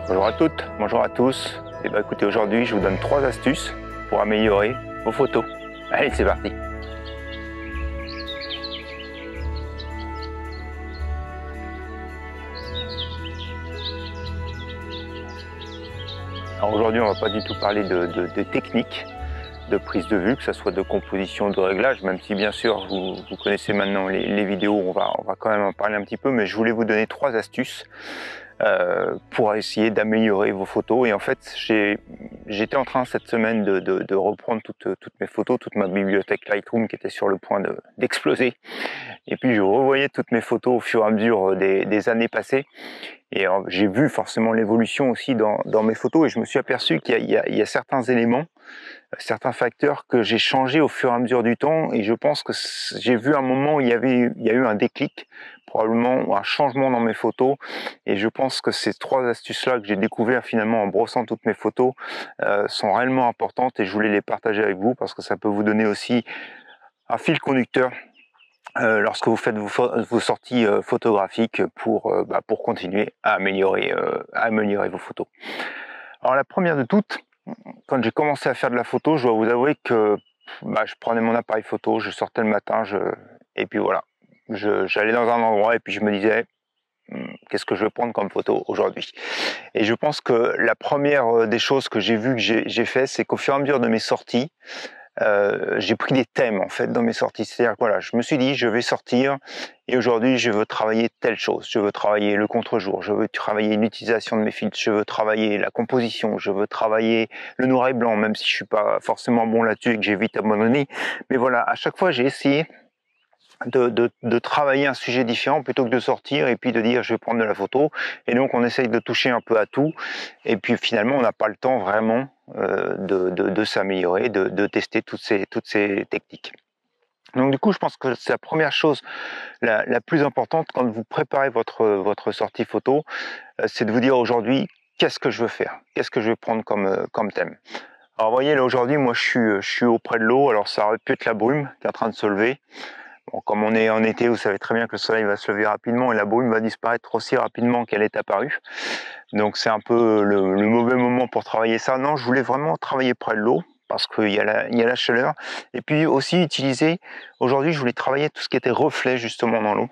Bonjour à toutes, bonjour à tous. Et bien écoutez, aujourd'hui je vous donne 3 astuces pour améliorer vos photos. Allez, c'est parti. Alors aujourd'hui on va pas du tout parler de technique de prise de vue, que ce soit de composition, de réglage, même si bien sûr vous connaissez maintenant les vidéos, on va quand même en parler un petit peu, mais je voulais vous donner 3 astuces pour essayer d'améliorer vos photos. Et en fait j'étais en train cette semaine de reprendre toutes mes photos, toute ma bibliothèque Lightroom qui était sur le point d'exploser, et puis je revoyais toutes mes photos au fur et à mesure des années passées, et j'ai vu forcément l'évolution aussi dans mes photos, et je me suis aperçu qu'il y a certains éléments, certains facteurs que j'ai changés au fur et à mesure du temps, et je pense que j'ai vu un moment où il y a eu un déclic, probablement un changement dans mes photos, et je pense que ces 3 astuces-là que j'ai découvert finalement en brossant toutes mes photos sont réellement importantes, et je voulais les partager avec vous parce que ça peut vous donner aussi un fil conducteur lorsque vous faites vos sorties photographiques pour continuer à améliorer vos photos. Alors la première de toutes, quand j'ai commencé à faire de la photo, je dois vous avouer que je prenais mon appareil photo, je sortais le matin, et puis voilà, j'allais dans un endroit et puis je me disais qu'est-ce que je vais prendre comme photo aujourd'hui. Et je pense que la première des choses que j'ai vu, que j'ai fait, c'est qu'au fur et à mesure de mes sorties, j'ai pris des thèmes en fait dans mes sorties. C'est-à-dire que voilà, je me suis dit je vais sortir et aujourd'hui je veux travailler telle chose, je veux travailler le contre-jour, je veux travailler l'utilisation de mes filtres, je veux travailler la composition, je veux travailler le noir et blanc, même si je suis pas forcément bon là-dessus et que j'ai vite abandonné. Mais voilà, à chaque fois j'ai essayé de travailler un sujet différent plutôt que de sortir et puis de dire je vais prendre de la photo, et donc on essaye de toucher un peu à tout, et puis finalement on n'a pas le temps vraiment de s'améliorer, de tester toutes ces techniques. Donc du coup je pense que c'est la première chose la plus importante quand vous préparez votre sortie photo, c'est de vous dire aujourd'hui qu'est-ce que je veux faire, qu'est-ce que je vais prendre comme thème. Alors vous voyez là aujourd'hui moi je suis auprès de l'eau, alors ça aurait pu être la brume qui est en train de se lever. Bon, comme on est en été, vous savez très bien que le soleil va se lever rapidement et la brume va disparaître aussi rapidement qu'elle est apparue. Donc c'est un peu le mauvais moment pour travailler ça. Non, je voulais vraiment travailler près de l'eau parce qu'il y a la chaleur. Et puis aussi utiliser, aujourd'hui je voulais travailler tout ce qui était reflet justement dans l'eau.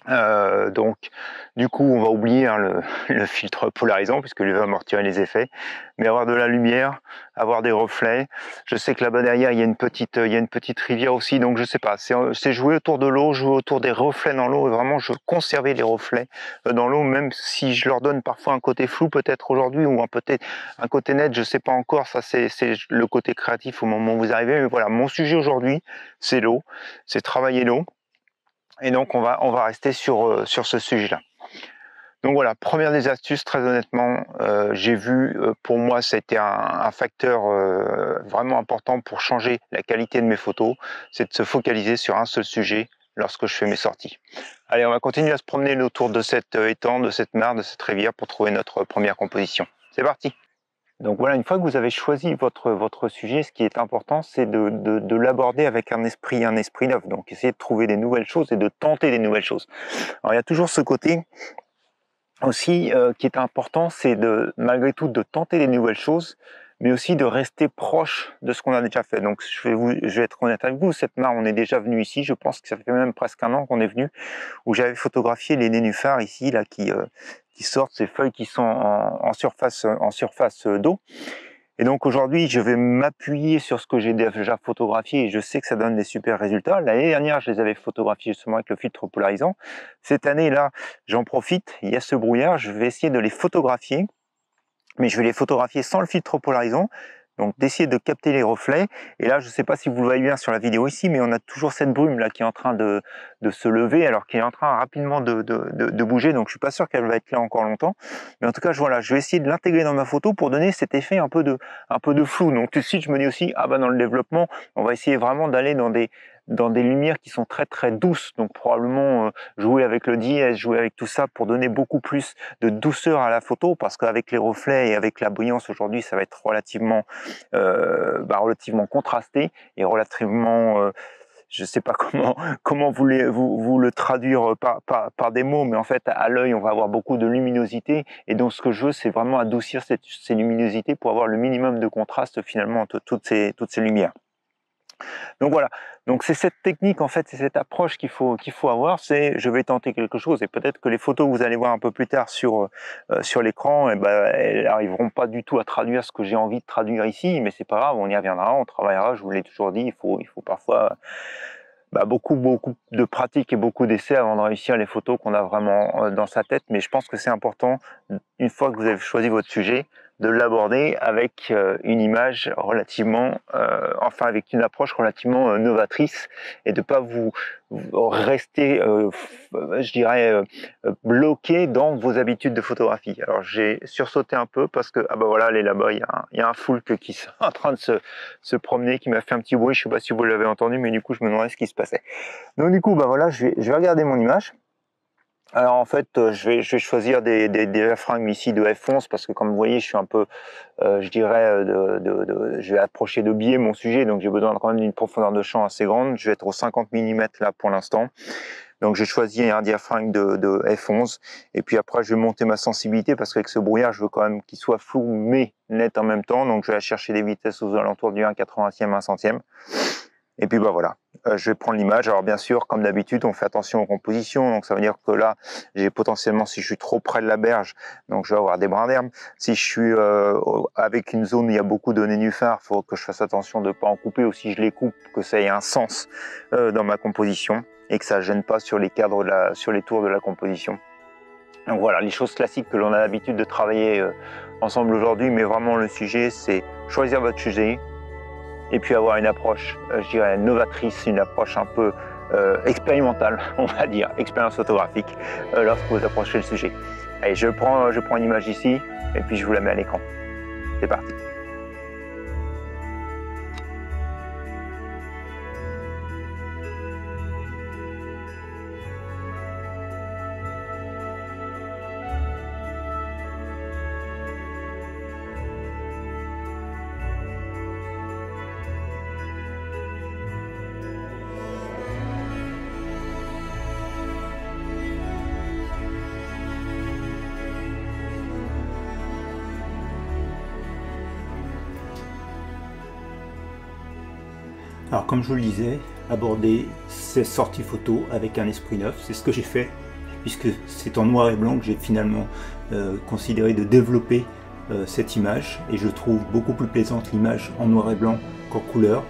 Donc du coup on va oublier le filtre polarisant puisque lui va amortir les effets, mais avoir de la lumière, avoir des reflets. Je sais que là-bas derrière il y a une petite rivière aussi, donc je sais pas, c'est jouer autour de l'eau, jouer autour des reflets dans l'eau, et vraiment je conserver les reflets dans l'eau, même si je leur donne parfois un côté flou peut-être aujourd'hui, ou peut-être un côté net, je sais pas encore, ça c'est le côté créatif au moment où vous arrivez, mais voilà, mon sujet aujourd'hui c'est l'eau, c'est travailler l'eau. Et donc on va rester sur ce sujet-là. Donc voilà, première des astuces, très honnêtement, j'ai vu, pour moi c'était un facteur vraiment important pour changer la qualité de mes photos, c'est de se focaliser sur un seul sujet lorsque je fais mes sorties. Allez, on va continuer à se promener autour de cet étang, de cette mare, de cette rivière pour trouver notre première composition. C'est parti! Donc voilà, une fois que vous avez choisi votre sujet, ce qui est important, c'est de l'aborder avec un esprit neuf. Donc essayez de trouver des nouvelles choses et de tenter des nouvelles choses. Alors il y a toujours ce côté aussi qui est important, c'est malgré tout de tenter des nouvelles choses, mais aussi de rester proche de ce qu'on a déjà fait. Donc je vais être honnête avec vous, cette mare, on est déjà venu ici, je pense que ça fait même presque un an qu'on est venu, où j'avais photographié les nénuphars ici, là, qui sortent, ces feuilles qui sont en surface d'eau. Et donc aujourd'hui, je vais m'appuyer sur ce que j'ai déjà photographié, et je sais que ça donne des super résultats. L'année dernière, je les avais photographiés justement avec le filtre polarisant. Cette année-là, j'en profite, il y a ce brouillard, je vais essayer de les photographier, mais je vais les photographier sans le filtre polarisant, donc d'essayer de capter les reflets. Et là, je ne sais pas si vous le voyez bien sur la vidéo ici, mais on a toujours cette brume là qui est en train de se lever, alors qu'elle est en train rapidement de bouger, donc je suis pas sûr qu'elle va être là encore longtemps. Mais en tout cas, voilà, je vais essayer de l'intégrer dans ma photo pour donner cet effet un peu de flou. Donc tout de suite, je me dis aussi, dans le développement, on va essayer vraiment d'aller dans des lumières qui sont très très douces, donc probablement jouer avec le dièse, jouer avec tout ça pour donner beaucoup plus de douceur à la photo, parce qu'avec les reflets et avec la brillance aujourd'hui, ça va être relativement contrasté et relativement je ne sais pas comment vous le traduire par des mots, mais en fait à l'œil on va avoir beaucoup de luminosité, et donc ce que je veux c'est vraiment adoucir ces luminosités pour avoir le minimum de contraste finalement entre toutes ces lumières. Donc voilà, donc c'est cette technique en fait, c'est cette approche qu'il faut avoir, c'est je vais tenter quelque chose, et peut-être que les photos que vous allez voir un peu plus tard sur l'écran, eh ben, elles n'arriveront pas du tout à traduire ce que j'ai envie de traduire ici, mais c'est pas grave, on y reviendra, on travaillera, je vous l'ai toujours dit, il faut parfois beaucoup de pratique et beaucoup d'essais avant de réussir les photos qu'on a vraiment dans sa tête, mais je pense que c'est important, une fois que vous avez choisi votre sujet, de l'aborder avec une image relativement, avec une approche relativement novatrice, et de pas vous rester, je dirais, bloqué dans vos habitudes de photographie. Alors j'ai sursauté un peu parce que voilà, elle est là-bas, il y a un foulque qui est en train de se promener, qui m'a fait un petit bruit, je sais pas si vous l'avez entendu, mais du coup je me demandais ce qui se passait. Donc du coup voilà, je vais regarder mon image. Alors en fait, je vais choisir des diaphragmes ici de f11 parce que comme vous voyez, je suis un peu, je dirais, je vais approcher de biais mon sujet, donc j'ai besoin quand même d'une profondeur de champ assez grande. Je vais être aux 50 mm là pour l'instant. Donc j'ai choisi un diaphragme de f11, et puis après je vais monter ma sensibilité parce qu'avec ce brouillard, je veux quand même qu'il soit flou mais net en même temps. Donc je vais aller chercher des vitesses aux alentours du 1/80e, 1 centième. Et puis voilà, je vais prendre l'image. Alors bien sûr, comme d'habitude, on fait attention aux compositions. Donc ça veut dire que là, j'ai potentiellement, si je suis trop près de la berge, donc je vais avoir des brins d'herbe. Si je suis avec une zone où il y a beaucoup de nénuphars, il faut que je fasse attention de ne pas en couper, ou si je les coupe, que ça ait un sens dans ma composition et que ça ne gêne pas sur les cadres, sur les tours de la composition. Donc voilà, les choses classiques que l'on a l'habitude de travailler ensemble aujourd'hui, mais vraiment le sujet, c'est choisir votre sujet, et puis avoir une approche, je dirais, novatrice, une approche un peu expérimentale, on va dire, expérience photographique, lorsque vous approchez le sujet. Allez, je prends une image ici, et puis je vous la mets à l'écran. C'est parti. Alors comme je vous le disais, aborder ces sorties photos avec un esprit neuf, c'est ce que j'ai fait, puisque c'est en noir et blanc que j'ai finalement considéré de développer cette image, et je trouve beaucoup plus plaisante l'image en noir et blanc qu'en couleur.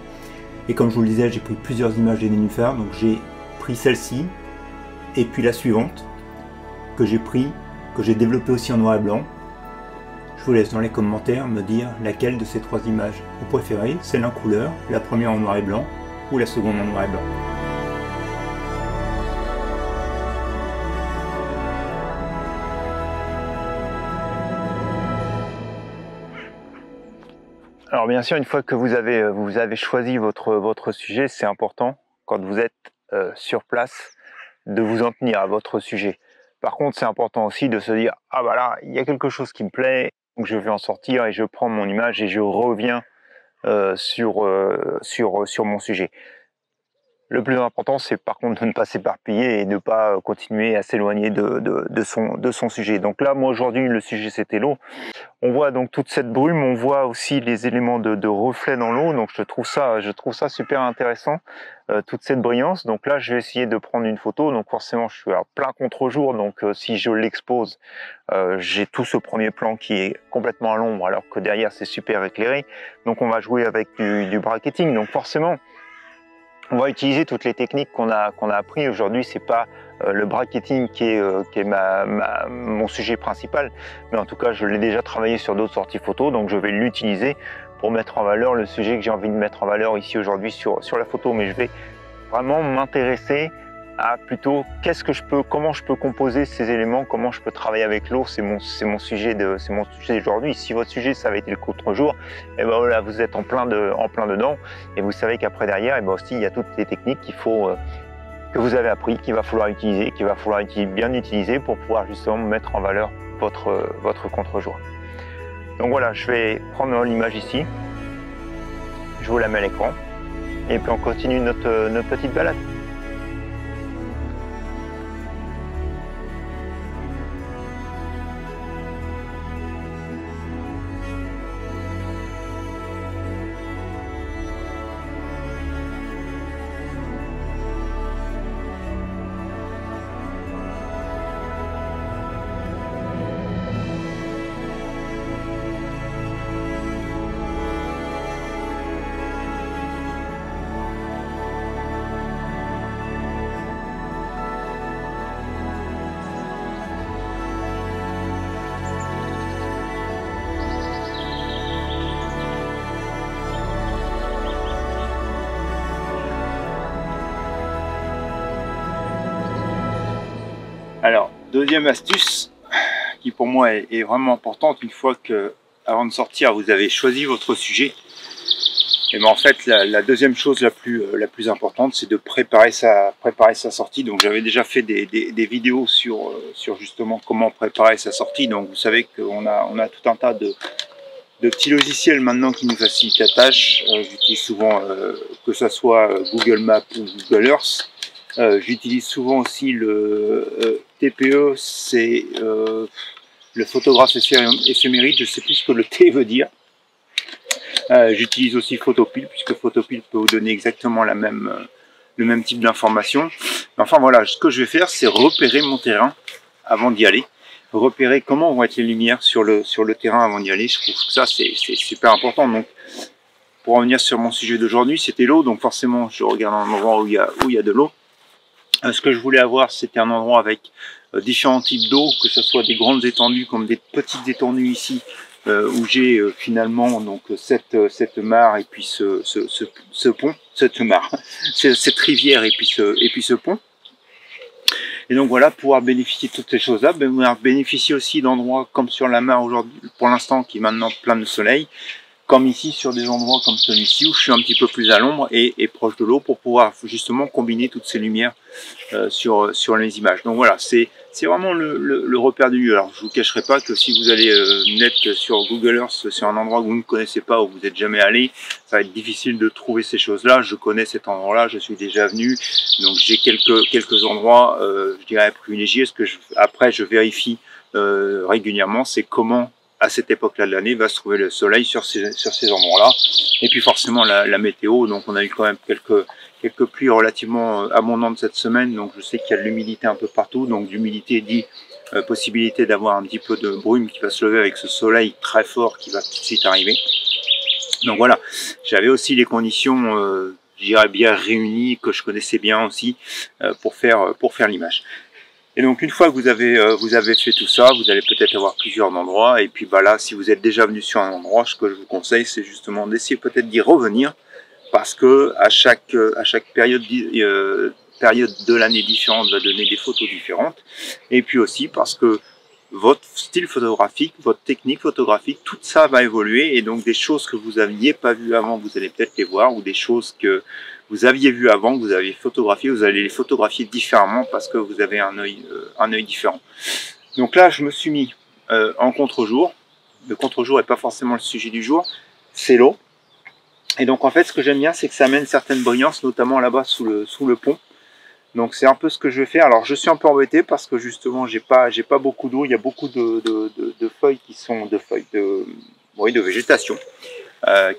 Et comme je vous le disais, j'ai pris plusieurs images des nénuphars, donc j'ai pris celle-ci, et puis la suivante, que j'ai développée aussi en noir et blanc. Je vous laisse dans les commentaires me dire laquelle de ces trois images vous préférez, celle en couleur, la première en noir et blanc, ou la seconde en noir et blanc. Alors bien sûr, une fois que vous avez choisi votre sujet, c'est important, quand vous êtes sur place, de vous en tenir à votre sujet. Par contre, c'est important aussi de se dire, ah bah là, il y a quelque chose qui me plaît, donc je vais en sortir et je prends mon image et je reviens sur mon sujet. Le plus important, c'est par contre de ne pas s'éparpiller et de ne pas continuer à s'éloigner de son sujet. Donc là, moi aujourd'hui, le sujet c'était l'eau. On voit donc toute cette brume, on voit aussi les éléments de reflet dans l'eau. Donc je trouve ça super intéressant, toute cette brillance. Donc là, je vais essayer de prendre une photo. Donc forcément, je suis à plein contre-jour. Donc si je l'expose, j'ai tout ce premier plan qui est complètement à l'ombre, alors que derrière c'est super éclairé. Donc on va jouer avec du bracketing. Donc forcément, on va utiliser toutes les techniques qu'on a appris aujourd'hui. C'est pas le bracketing qui est mon sujet principal, mais en tout cas je l'ai déjà travaillé sur d'autres sorties photos, donc je vais l'utiliser pour mettre en valeur le sujet que j'ai envie de mettre en valeur ici aujourd'hui sur la photo. Mais je vais vraiment m'intéresser à plutôt comment je peux composer ces éléments, comment je peux travailler avec l'eau. C'est mon sujet d'aujourd'hui. Si votre sujet ça avait été le contre-jour, et ben voilà, vous êtes en plein dedans, et vous savez qu'après derrière, et ben aussi il y a toutes les techniques que vous avez appris, qu'il va falloir utiliser, bien utiliser pour pouvoir justement mettre en valeur votre contre-jour. Donc voilà, je vais prendre l'image ici, je vous la mets à l'écran. et puis on continue notre petite balade. Alors, deuxième astuce qui pour moi est vraiment importante, une fois que, avant de sortir, vous avez choisi votre sujet, et ben en fait la deuxième chose la plus importante, c'est de préparer sa sortie. Donc j'avais déjà fait des vidéos sur justement comment préparer sa sortie. Donc vous savez qu'on a tout un tas de petits logiciels maintenant qui nous facilitent la tâche. J'utilise souvent que ce soit Google Maps ou Google Earth. J'utilise souvent aussi le TPE, c'est le photographe éphéméride, je ne sais plus ce que le T veut dire. J'utilise aussi Photopile, puisque Photopile peut vous donner exactement le même type d'information. Enfin voilà, ce que je vais faire, c'est repérer mon terrain avant d'y aller. Repérer comment vont être les lumières sur le terrain avant d'y aller. Je trouve que ça, c'est super important. Donc, pour revenir sur mon sujet d'aujourd'hui, c'était l'eau. Donc forcément, je regarde un endroit où il y a de l'eau. Ce que je voulais avoir, c'était un endroit avec différents types d'eau, que ce soit des grandes étendues comme des petites étendues ici, où j'ai finalement donc cette mare et puis ce pont, cette mare, cette rivière et puis ce pont. Et donc voilà, pouvoir bénéficier de toutes ces choses-là, bénéficier aussi d'endroits comme sur la mare aujourd'hui, pour l'instant qui est maintenant plein de soleil, comme ici sur des endroits comme celui-ci où je suis un petit peu plus à l'ombre et proche de l'eau pour pouvoir justement combiner toutes ces lumières sur les images. Donc voilà, c'est vraiment le repère du lieu. Alors je vous cacherai pas que si vous allez net sur Google Earth, sur un endroit que vous ne connaissez pas, où vous n'êtes jamais allé, ça va être difficile de trouver ces choses-là. Je connais cet endroit-là, je suis déjà venu, donc j'ai quelques endroits, je dirais privilégiés. Ce que après je vérifie régulièrement, c'est comment à cette époque-là de l'année va se trouver le soleil sur ces endroits-là. Et puis forcément la météo, donc on a eu quand même quelques pluies relativement abondantes cette semaine, donc je sais qu'il y a de l'humidité un peu partout, donc l'humidité dit possibilité d'avoir un petit peu de brume qui va se lever avec ce soleil très fort qui va tout de suite arriver. Donc voilà, j'avais aussi les conditions, je dirais bien réunies, que je connaissais bien aussi, pour faire l'image. Et donc une fois que vous avez fait tout ça, vous allez peut-être avoir plusieurs endroits. Et puis bah là, si vous êtes déjà venu sur un endroit, ce que je vous conseille, c'est justement d'essayer peut-être d'y revenir, parce que à chaque période de l'année différente va donner des photos différentes. Et puis aussi parce que votre style photographique, votre technique photographique, tout ça va évoluer. Et donc des choses que vous n'aviez pas vues avant, vous allez peut-être les voir, ou des choses que vous aviez vu avant, que vous avez photographié, vous allez les photographier différemment parce que vous avez un œil différent. Donc là, je me suis mis en contre-jour. Le contre-jour n'est pas forcément le sujet du jour, c'est l'eau. Et donc en fait, ce que j'aime bien, c'est que ça amène certaines brillances, notamment là-bas sous le pont. Donc c'est un peu ce que je vais faire. Alors je suis un peu embêté parce que justement, j'ai pas beaucoup d'eau. Il y a beaucoup de feuilles qui sont de végétation.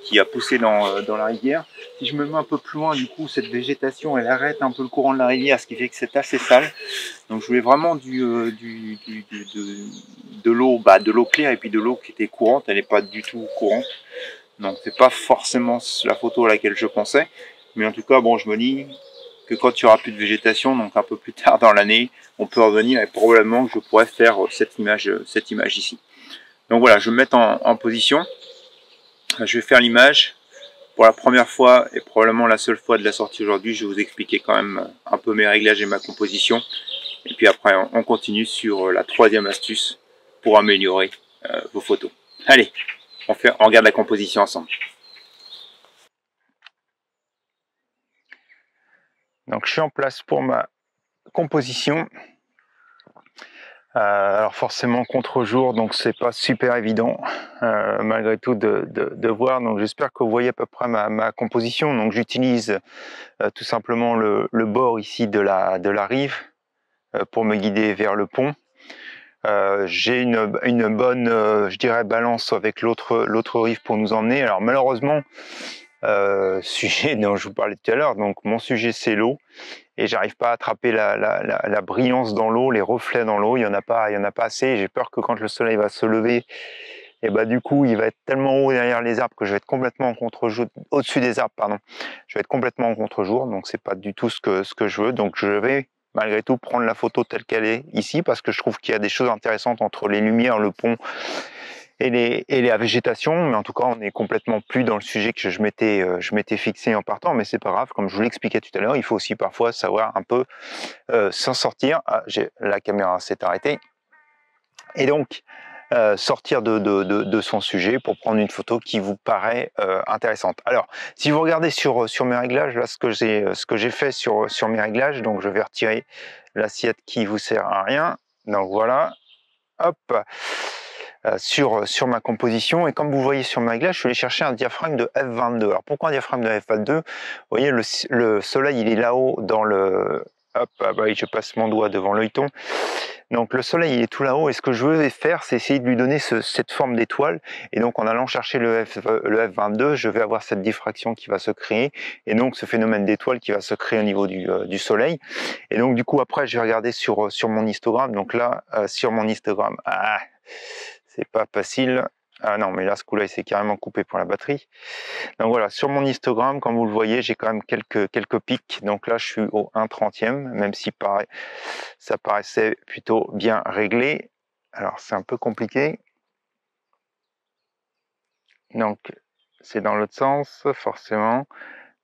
Qui a poussé dans la rivière. Si je me mets un peu plus loin, du coup, cette végétation, elle arrête un peu le courant de la rivière, ce qui fait que c'est assez sale. Donc, je voulais vraiment de l'eau claire et puis de l'eau qui était courante. Elle n'est pas du tout courante. Donc, c'est pas forcément la photo à laquelle je pensais. Mais en tout cas, bon, je me dis que quand il n'y aura plus de végétation, donc un peu plus tard dans l'année, on peut revenir et probablement que je pourrais faire cette image ici. Donc voilà, je vais me mettre en position. Je vais faire l'image pour la première fois et probablement la seule fois de la sortie aujourd'hui. Je vais vous expliquer quand même un peu mes réglages et ma composition. Et puis après, on continue sur la troisième astuce pour améliorer vos photos. Allez, on regarde la composition ensemble. Donc je suis en place pour ma composition. Alors forcément contre-jour, donc c'est pas super évident malgré tout de voir. Donc j'espère que vous voyez à peu près ma composition. Donc j'utilise tout simplement le bord ici de la rive pour me guider vers le pont. J'ai une bonne, je dirais, balance avec l'autre rive pour nous emmener. Alors malheureusement, sujet dont je vous parlais tout à l'heure, donc mon sujet c'est l'eau. Et j'arrive pas à attraper la brillance dans l'eau, les reflets dans l'eau, il y en a pas assez. J'ai peur que quand le soleil va se lever, et bah du coup il va être tellement haut derrière les arbres que je vais être complètement en contre-jour, au-dessus des arbres pardon, je vais être complètement en contre-jour, donc c'est pas du tout ce que je veux. Donc je vais malgré tout prendre la photo telle qu'elle est ici parce que je trouve qu'il y a des choses intéressantes entre les lumières, le pont et la végétation, mais en tout cas on est complètement plus dans le sujet que je m'étais fixé en partant, mais c'est pas grave, comme je vous l'expliquais tout à l'heure, il faut aussi parfois savoir un peu s'en sortir. Ah, la caméra s'est arrêtée, et donc sortir de son sujet pour prendre une photo qui vous paraît intéressante. Alors si vous regardez sur mes réglages, là ce que j'ai fait sur mes réglages, donc je vais retirer l'assiette qui vous sert à rien, donc voilà, hop, sur ma composition, et comme vous voyez sur mes réglages, je suis allé chercher un diaphragme de f22. Alors pourquoi un diaphragme de f22? Vous voyez, le soleil il est là-haut dans le... Hop, ah bah, je passe mon doigt devant l'œilleton. Donc le soleil il est tout là-haut, et ce que je veux faire c'est essayer de lui donner cette forme d'étoile, et donc en allant chercher le F22 je vais avoir cette diffraction qui va se créer, et donc ce phénomène d'étoile qui va se créer au niveau du soleil. Et donc du coup après je vais regarder sur mon histogramme. Donc là sur mon histogramme, c'est pas facile. Ah non, mais là ce coup-là il s'est carrément coupé pour la batterie. Donc voilà, sur mon histogramme, comme vous le voyez, j'ai quand même quelques pics. Donc là je suis au 1/30e, même si ça paraissait plutôt bien réglé. Alors c'est un peu compliqué. Donc c'est dans l'autre sens, forcément.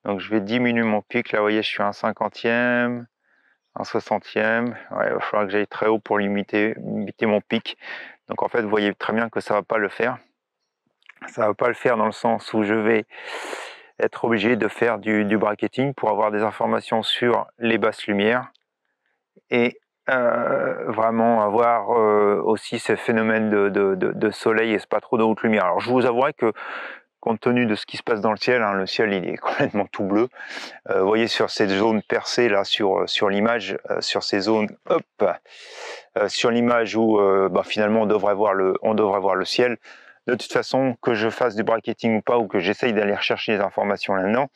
Donc je vais diminuer mon pic. Là vous voyez, je suis à 1/50e, 1/60e. Ouais, il va falloir que j'aille très haut pour limiter mon pic. Donc en fait, vous voyez très bien que ça va pas le faire. Ça va pas le faire dans le sens où je vais être obligé de faire du bracketing pour avoir des informations sur les basses lumières et vraiment avoir aussi ce phénomène de soleil et pas trop de haute lumière. Alors je vous avouerai que compte tenu de ce qui se passe dans le ciel, le ciel il est complètement tout bleu. Vous voyez sur cette zone percée là sur l'image, sur ces zones, hop, sur l'image où finalement on devrait voir le ciel. De toute façon, que je fasse du bracketing ou pas, ou que j'essaye d'aller rechercher les informations là-dedans,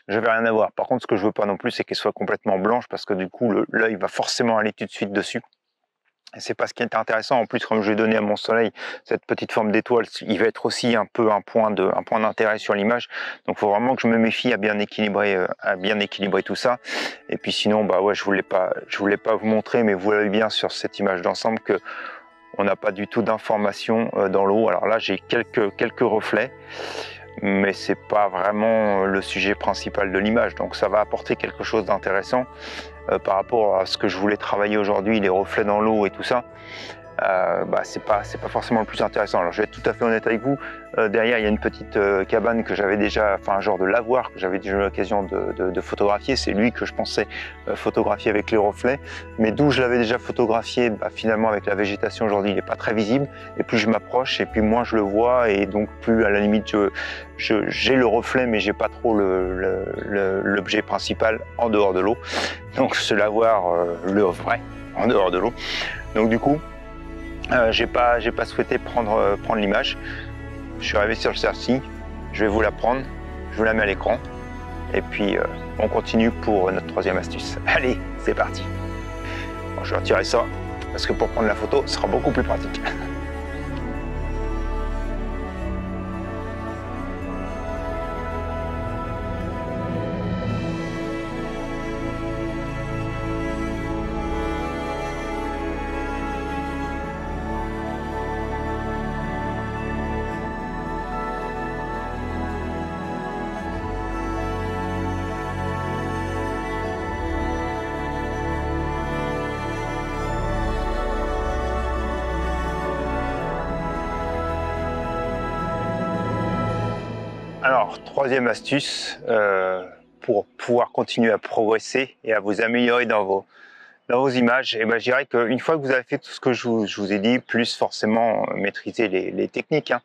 je vais rien avoir. Par contre, ce que je veux pas non plus, c'est qu'elle soit complètement blanche, parce que du coup, l'œil va forcément aller tout de suite dessus. Et c'est pas ce qui est intéressant. En plus, comme je vais donner à mon soleil cette petite forme d'étoile, il va être aussi un peu un point d'intérêt sur l'image. Donc, il faut vraiment que je me méfie à bien équilibrer tout ça. Et puis sinon, ouais, je voulais pas vous montrer, mais vous voyez bien sur cette image d'ensemble que on n'a pas du tout d'informations dans l'eau. Alors là, j'ai quelques reflets, mais c'est pas vraiment le sujet principal de l'image. Donc ça va apporter quelque chose d'intéressant par rapport à ce que je voulais travailler aujourd'hui, les reflets dans l'eau et tout ça. C'est pas forcément le plus intéressant. Alors je vais être tout à fait honnête avec vous, derrière il y a une petite cabane que j'avais déjà, enfin un genre de lavoir que j'avais déjà eu l'occasion de photographier. C'est lui que je pensais photographier avec les reflets, mais d'où je l'avais déjà photographié, finalement avec la végétation aujourd'hui il n'est pas très visible, et plus je m'approche et puis moins je le vois, et donc plus à la limite j'ai le reflet, mais j'ai pas trop l'objet principal en dehors de l'eau. Donc ce lavoir le vrai en dehors de l'eau. Donc du coup j'ai pas souhaité prendre l'image. Je suis arrivé sur le Cersei, je vais vous la prendre, je vous la mets à l'écran, et puis on continue pour notre troisième astuce. Allez, c'est parti. Bon, je vais retirer ça, parce que pour prendre la photo, ce sera beaucoup plus pratique. Alors, troisième astuce, pour pouvoir continuer à progresser et à vous améliorer dans dans vos images, et ben, je dirais qu'une fois que vous avez fait tout ce que je vous ai dit, plus forcément maîtriser les techniques, hein.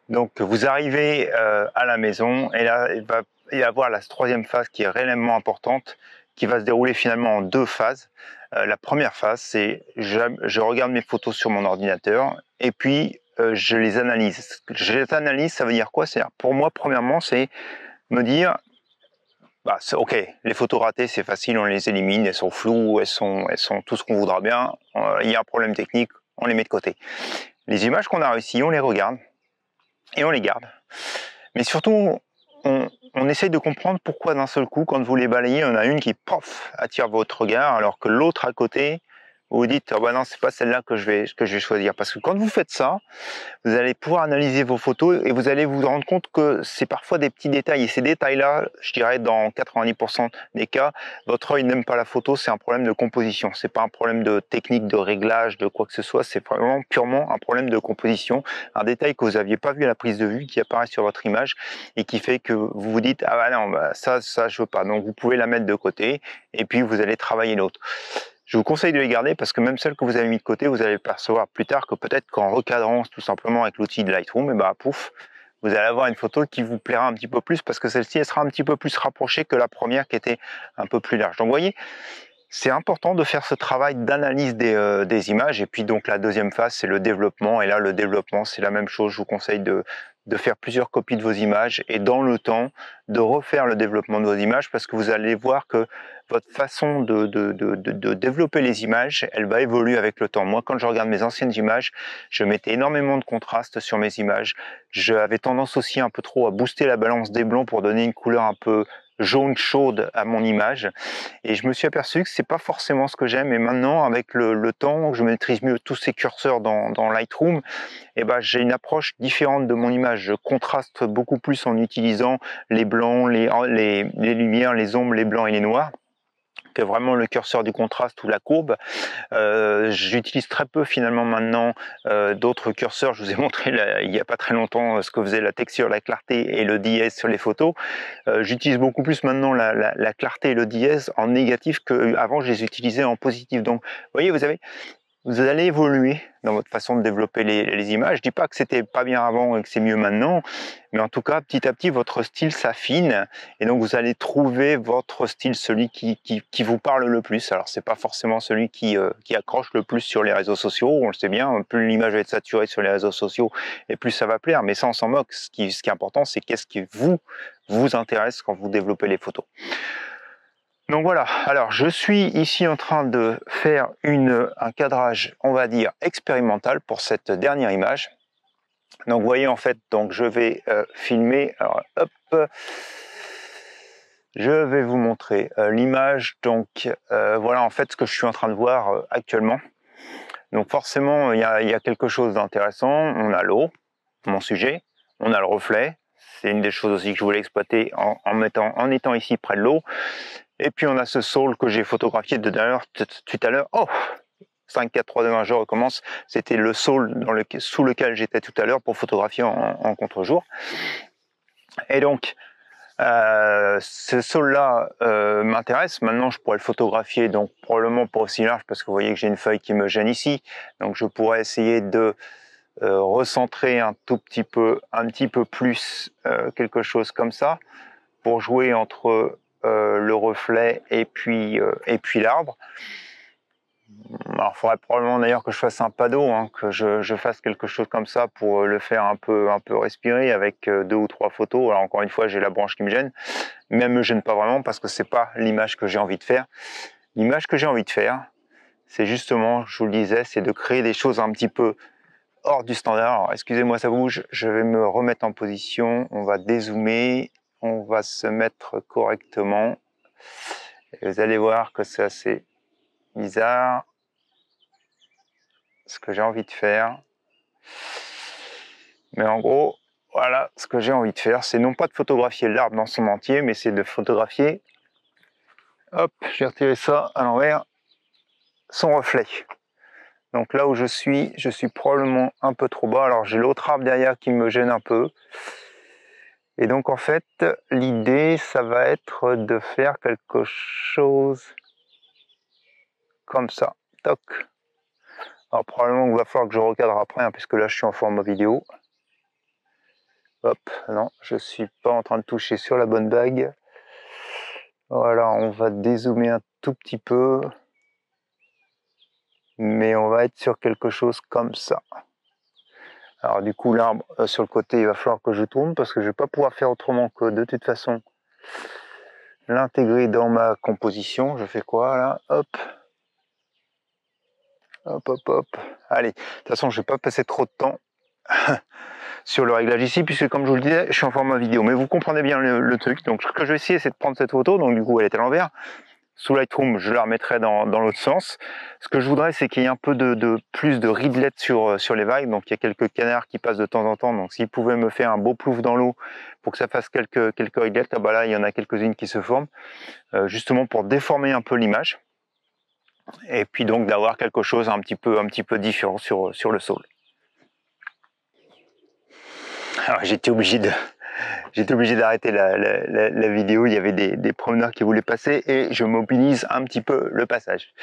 Donc vous arrivez à la maison et là il va y avoir la troisième phase qui est réellement importante, qui va se dérouler finalement en deux phases. La première phase, c'est je regarde mes photos sur mon ordinateur et puis je les analyse. Je les analyse, ça veut dire quoi? C'est pour moi, premièrement, c'est me dire, bah, ok, les photos ratées, c'est facile, on les élimine, elles sont floues, elles sont tout ce qu'on voudra bien. Il y a un problème technique, on les met de côté. Les images qu'on a réussies, on les regarde et on les garde. Mais surtout, on essaye de comprendre pourquoi d'un seul coup, quand vous les balayez, il y en a une qui, pof, attire votre regard, alors que l'autre à côté, vous vous dites, oh bah non, c'est pas celle-là que je vais choisir. Parce que quand vous faites ça, vous allez pouvoir analyser vos photos et vous allez vous rendre compte que c'est parfois des petits détails. Et ces détails-là, je dirais dans 90% des cas, votre œil n'aime pas la photo, c'est un problème de composition. C'est pas un problème de technique, de réglage, de quoi que ce soit. C'est vraiment purement un problème de composition. Un détail que vous n'aviez pas vu à la prise de vue, qui apparaît sur votre image et qui fait que vous vous dites, ah bah non, bah ça je veux pas. Donc vous pouvez la mettre de côté et puis vous allez travailler l'autre. Je vous conseille de les garder parce que même celles que vous avez mis de côté, vous allez percevoir plus tard que peut-être qu'en recadrant tout simplement avec l'outil de Lightroom, et bah pouf, vous allez avoir une photo qui vous plaira un petit peu plus parce que celle-ci, elle sera un petit peu plus rapprochée que la première qui était un peu plus large. Donc vous voyez, c'est important de faire ce travail d'analyse des images. Et puis donc la deuxième phase, c'est le développement. Et là, le développement, c'est la même chose. Je vous conseille de faire plusieurs copies de vos images et dans le temps, de refaire le développement de vos images parce que vous allez voir que votre façon de développer les images, elle va évoluer avec le temps. Moi, quand je regarde mes anciennes images, je mettais énormément de contraste sur mes images. J'avais tendance aussi un peu trop à booster la balance des blancs pour donner une couleur un peu jaune chaude à mon image et je me suis aperçu que c'est pas forcément ce que j'aime et maintenant avec le temps je maîtrise mieux tous ces curseurs dans Lightroom et ben j'ai une approche différente de mon image. Je contraste beaucoup plus en utilisant les blancs, les lumières, les ombres, les blancs et les noirs que vraiment le curseur du contraste ou la courbe. J'utilise très peu finalement maintenant d'autres curseurs. Je vous ai montré il n'y a pas très longtemps ce que faisait la texture, la clarté et le dièse sur les photos. J'utilise beaucoup plus maintenant la clarté et le dièse en négatif qu'avant je les utilisais en positif. Donc vous voyez, vous allez évoluer dans votre façon de développer les images. Je dis pas que c'était pas bien avant et que c'est mieux maintenant, mais en tout cas, petit à petit, votre style s'affine et donc vous allez trouver votre style, celui qui vous parle le plus. Alors c'est pas forcément celui qui accroche le plus sur les réseaux sociaux, on le sait bien, plus l'image va être saturée sur les réseaux sociaux et plus ça va plaire, mais ça on s'en moque. Ce qui est important, c'est qu'est-ce qui vous intéresse quand vous développez les photos. Donc voilà, alors je suis ici en train de faire un cadrage, on va dire, expérimental pour cette dernière image. Donc vous voyez en fait, donc je vais filmer, alors hop, je vais vous montrer l'image, donc voilà en fait ce que je suis en train de voir actuellement. Donc forcément il y a quelque chose d'intéressant, on a l'eau, mon sujet, on a le reflet, c'est une des choses aussi que je voulais exploiter en étant ici près de l'eau. Et puis on a ce saule que j'ai photographié tout à l'heure. Oh, 5, 4, 3, 2, 1, je recommence. C'était le saule sous lequel j'étais tout à l'heure pour photographier en contre-jour. Et donc, ce saule-là m'intéresse. Maintenant, je pourrais le photographier, donc probablement pas aussi large, parce que vous voyez que j'ai une feuille qui me gêne ici. Donc je pourrais essayer de recentrer un petit peu plus quelque chose comme ça, pour jouer entre le reflet et puis l'arbre. Alors il faudrait probablement d'ailleurs que je fasse un paddle, hein, que je fasse quelque chose comme ça pour le faire un peu respirer avec 2 ou 3 photos. Alors encore une fois, j'ai la branche qui me gêne, mais elle me gêne pas vraiment parce que c'est pas l'image que j'ai envie de faire. L'image que j'ai envie de faire, c'est justement, je vous le disais, c'est de créer des choses un petit peu hors du standard. Alors excusez-moi, ça bouge, je vais me remettre en position, on va dézoomer, on va se mettre correctement. Et vous allez voir que c'est assez bizarre ce que j'ai envie de faire. Mais en gros, voilà, ce que j'ai envie de faire, c'est non pas de photographier l'arbre dans son entier, mais c'est de photographier, hop, j'ai retiré ça à l'envers, son reflet. Donc là où je suis probablement un peu trop bas. Alors j'ai l'autre arbre derrière qui me gêne un peu. Et donc en fait, l'idée, ça va être de faire quelque chose comme ça. Toc. Alors probablement qu'il va falloir que je recadre après, hein, puisque là je suis en format vidéo. Hop, non, je suis pas en train de toucher sur la bonne bague. Voilà, on va dézoomer un tout petit peu. Mais on va être sur quelque chose comme ça. Alors du coup l'arbre sur le côté, il va falloir que je tourne parce que je vais pas pouvoir faire autrement que de toute façon l'intégrer dans ma composition. Je fais quoi là? Hop. Hop, hop, hop. Allez, de toute façon je vais pas passer trop de temps sur le réglage ici, puisque comme je vous le disais, je suis en format vidéo. Mais vous comprenez bien le truc. Donc ce que je vais essayer, c'est de prendre cette photo. Donc du coup elle est à l'envers. Sous Lightroom, je la remettrai dans l'autre sens. Ce que je voudrais, c'est qu'il y ait un peu plus de ridelettes sur les vagues. Donc il y a quelques canards qui passent de temps en temps. Donc s'ils pouvaient me faire un beau plouf dans l'eau pour que ça fasse quelques ridelettes, ah bah là il y en a quelques-unes qui se forment, justement pour déformer un peu l'image. Et puis donc d'avoir quelque chose un petit peu différent sur le sol. Alors j'étais obligé d'arrêter la vidéo, il y avait des promeneurs qui voulaient passer et je mobilise un petit peu le passage.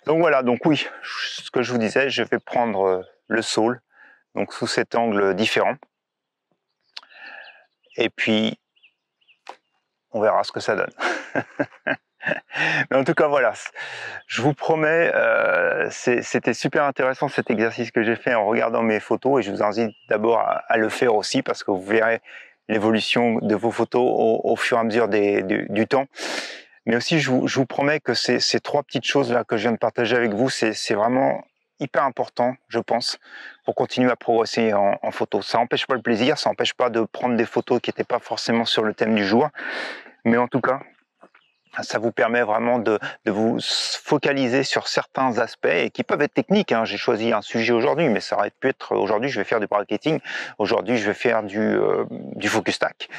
Donc voilà, donc oui, ce que je vous disais, je vais prendre le saule, donc sous cet angle différent. Et puis, on verra ce que ça donne. Mais en tout cas, voilà, je vous promets, c'était super intéressant cet exercice que j'ai fait en regardant mes photos et je vous invite d'abord à le faire aussi parce que vous verrez l'évolution de vos photos au fur et à mesure du temps. Mais aussi, je vous promets que ces trois petites choses-là que je viens de partager avec vous, c'est vraiment hyper important, je pense, pour continuer à progresser en photo. Ça n'empêche pas le plaisir, ça n'empêche pas de prendre des photos qui n'étaient pas forcément sur le thème du jour. Mais en tout cas, ça vous permet vraiment de vous focaliser sur certains aspects et qui peuvent être techniques. Hein. J'ai choisi un sujet aujourd'hui, mais ça aurait pu être aujourd'hui je vais faire du marketing, aujourd'hui je vais faire du focus stack.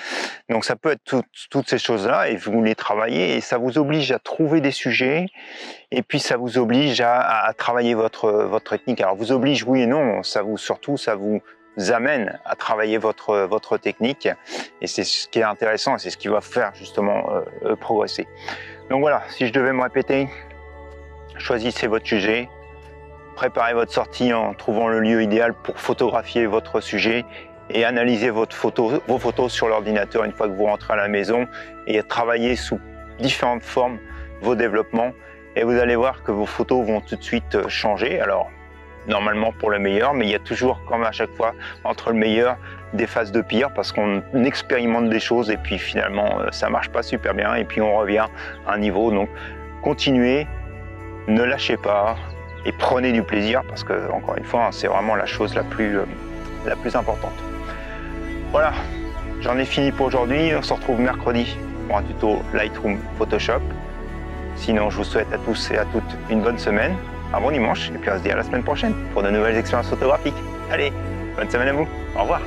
Donc ça peut être toutes ces choses-là et vous les travaillez et ça vous oblige à trouver des sujets et puis ça vous oblige à travailler votre technique. Alors vous oblige oui et non, ça vous amène à travailler votre technique et c'est ce qui est intéressant et c'est ce qui va faire justement progresser. Donc voilà, si je devais me répéter, choisissez votre sujet, préparez votre sortie en trouvant le lieu idéal pour photographier votre sujet et analysez vos photos sur l'ordinateur une fois que vous rentrez à la maison et travaillez sous différentes formes vos développements et vous allez voir que vos photos vont tout de suite changer. Alors normalement pour le meilleur, mais il y a toujours, comme à chaque fois, entre le meilleur, des phases de pire, parce qu'on expérimente des choses et puis finalement ça marche pas super bien et puis on revient à un niveau. Donc continuez, ne lâchez pas et prenez du plaisir parce que, encore une fois, c'est vraiment la chose la plus importante. Voilà, j'en ai fini pour aujourd'hui. On se retrouve mercredi pour un tuto Lightroom Photoshop. Sinon, je vous souhaite à tous et à toutes une bonne semaine. Un bon dimanche, et puis on se dit à la semaine prochaine pour de nouvelles expériences photographiques. Allez, bonne semaine à vous, au revoir.